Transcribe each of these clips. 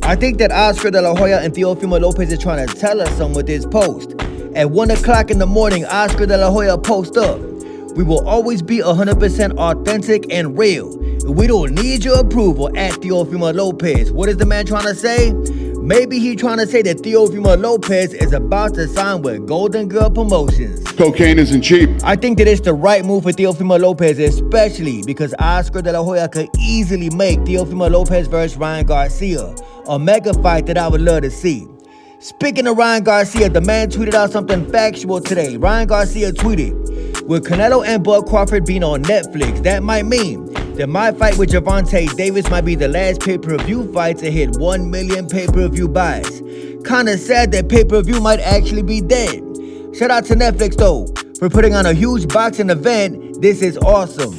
I think that Oscar De La Hoya and Teofimo Lopez is trying to tell us something with this post. At 1 o'clock in the morning, Oscar De La Hoya post up. We will always be 100% authentic and real. We don't need your approval at Teofimo Lopez. What is the man trying to say? Maybe he's trying to say that Teofimo Lopez is about to sign with Golden Girl Promotions. Cocaine isn't cheap. I think that it's the right move for Teofimo Lopez, especially because Oscar De La Hoya could easily make Teofimo Lopez versus Ryan Garcia a mega fight that I would love to see. Speaking of Ryan Garcia, the man tweeted out something factual today. Ryan Garcia tweeted, with Canelo and Bud Crawford being on Netflix, that might mean that my fight with Gervonta Davis might be the last pay-per-view fight to hit 1 million pay-per-view buys. Kinda sad that pay-per-view might actually be dead. Shout out to Netflix though, for putting on a huge boxing event. This is awesome.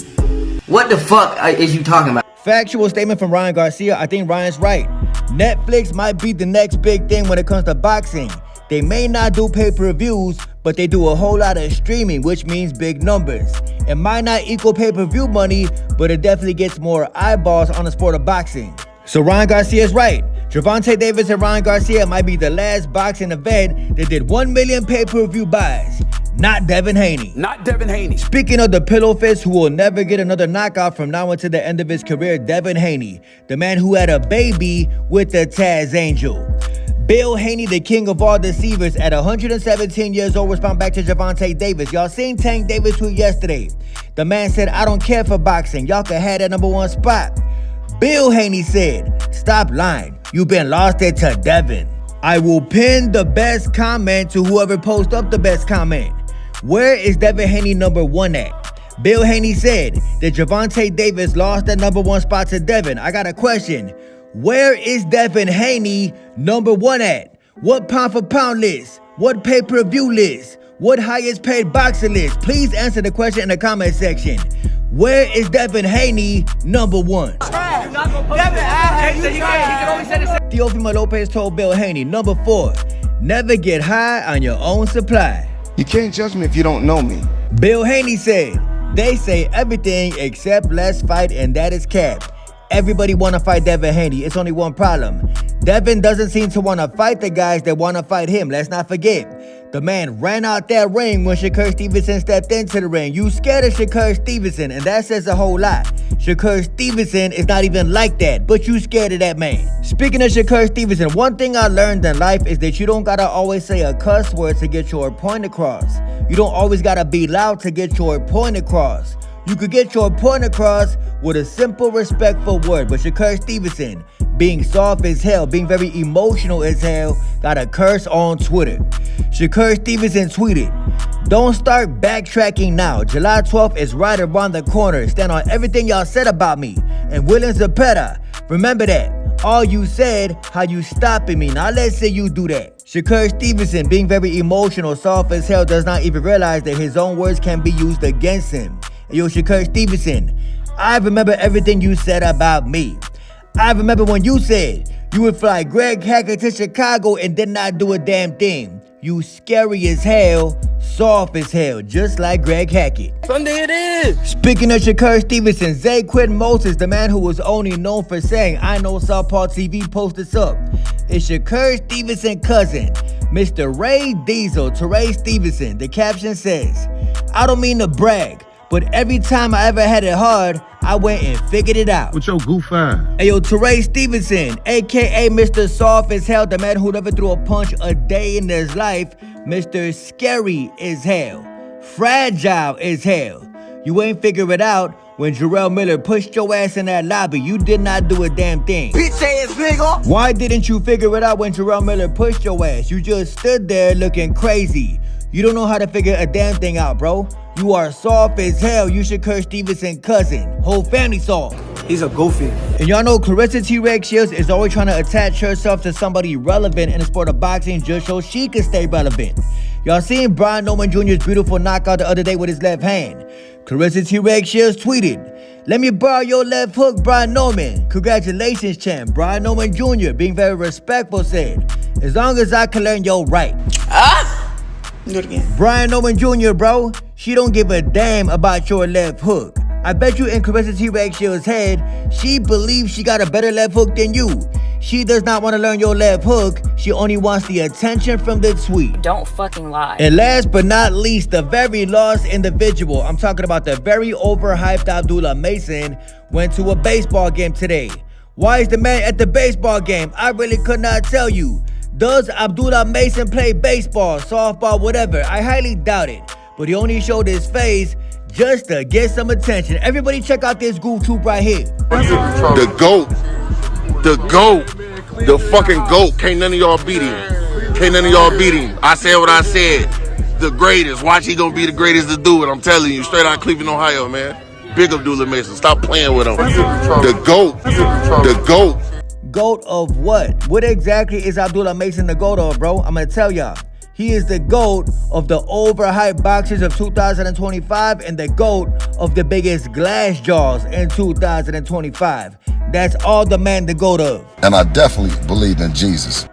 What the fuck is you talking about? Factual statement from Ryan Garcia. I think Ryan's right. Netflix might be the next big thing when it comes to boxing. They may not do pay-per-views, but they do a whole lot of streaming, which means big numbers. It might not equal pay-per-view money, but it definitely gets more eyeballs on the sport of boxing. So Ryan Garcia is right. Gervonta Davis and Ryan Garcia might be the last boxing event that did 1 million pay-per-view buys. Not Devin Haney. Not Devin Haney. Speaking of the pillow fist who will never get another knockout from now until the end of his career, Devin Haney, the man who had a baby with the Taz Angel. Bill Haney, the king of all deceivers, at 117 years old, respond back to Gervonta Davis. Y'all seen Tank Davis tweet yesterday. The man said, I don't care for boxing. Y'all can have that #1 spot. Bill Haney said, stop lying. You been lost it to Devin. I will pin the best comment to whoever posts up the best comment. Where is Devin Haney #1 at? Bill Haney said that Gervonta Davis lost that #1 spot to Devin. I got a question. Where is Devin Haney #1 at? What pound for pound list? What pay-per-view list? What highest paid boxer list? Please answer the question in the comment section. Where is Devin Haney #1? Teofimo Lopez told Bill Haney, #4, never get high on your own supply. You can't judge me if you don't know me. Bill Haney said, they say everything except let's fight, and that is cap. Everybody want to fight Devin Haney. It's only one problem. Devin doesn't seem to want to fight the guys that want to fight him. Let's not forget. The man ran out that ring when Shakur Stevenson stepped into the ring. You scared of Shakur Stevenson, and that says a whole lot. Shakur Stevenson is not even like that, but you scared of that man. Speaking of Shakur Stevenson, one thing I learned in life is that you don't gotta always say a cuss word to get your point across. You don't always gotta be loud to get your point across. You could get your point across with a simple, respectful word. But Shakur Stevenson, being soft as hell, being very emotional as hell, got a curse on Twitter. Shakur Stevenson tweeted, don't start backtracking now. July 12th is right around the corner. Stand on everything y'all said about me. And William Zepeda, remember that. All you said, how you stopping me. Now let's say you do that. Shakur Stevenson, being very emotional, soft as hell, does not even realize that his own words can be used against him. Yo, Shakur Stevenson, I remember everything you said about me. I remember when you said you would fly Greg Hackett to Chicago and did not do a damn thing. You scary as hell, soft as hell, just like Greg Hackett. Sunday it is. Speaking of Shakur Stevenson, Zay Quinn Moses, the man who was only known for saying, I know Southpaw TV, post this up. It's Shakur Stevenson's cousin, Mr. Ray Diesel, Teray Stevenson. The caption says, I don't mean to brag, but every time I ever had it hard, I went and figured it out. What's your goof ass? Ayo, Teray Stevenson, aka Mr. Soft as Hell, the man who never threw a punch a day in his life. Mr. Scary as hell, fragile as hell. You ain't figure it out when Jarrell Miller pushed your ass in that lobby. You did not do a damn thing. Bitch ass nigga. Why didn't you figure it out when Jarrell Miller pushed your ass? You just stood there looking crazy. You don't know how to figure a damn thing out, bro. You are soft as hell. You Shakur Stevenson's cousin. Whole family soft. He's a goofy. And y'all know Claressa Shields is always trying to attach herself to somebody relevant in the sport of boxing just so she can stay relevant. Y'all seen Brian Norman Jr.'s beautiful knockout the other day with his left hand. Claressa Shields tweeted, let me borrow your left hook, Brian Norman. Congratulations, champ. Brian Norman Jr., being very respectful, said, as long as I can learn your right. Do it again. Brian Norman Jr., bro, she don't give a damn about your left hook. I bet you in Claressa Shields' head, she believes she got a better left hook than you. She does not want to learn your left hook. She only wants the attention from the tweet. Don't fucking lie. And last but not least, the very lost individual. I'm talking about the very overhyped Abdullah Mason went to a baseball game today. Why is the man at the baseball game? I really could not tell you. Does Abdullah Mason play baseball, softball, whatever? I highly doubt it. But he only showed his face just to get some attention. Everybody check out this goof troop right here. The GOAT. The GOAT. The fucking GOAT. Can't none of y'all beat him. Can't none of y'all beat him. I said what I said. The greatest. Watch, he gonna be the greatest to do it. I'm telling you. Straight out of Cleveland, Ohio, man. Big Abdullah Mason. Stop playing with him. The GOAT. The GOAT. GOAT of what? What exactly is Abdullah Mason the GOAT of, bro? I'm gonna tell y'all. He is the GOAT of the overhyped boxers of 2025 and the GOAT of the biggest glass jaws in 2025. That's all the man the GOAT of. And I definitely believe in Jesus.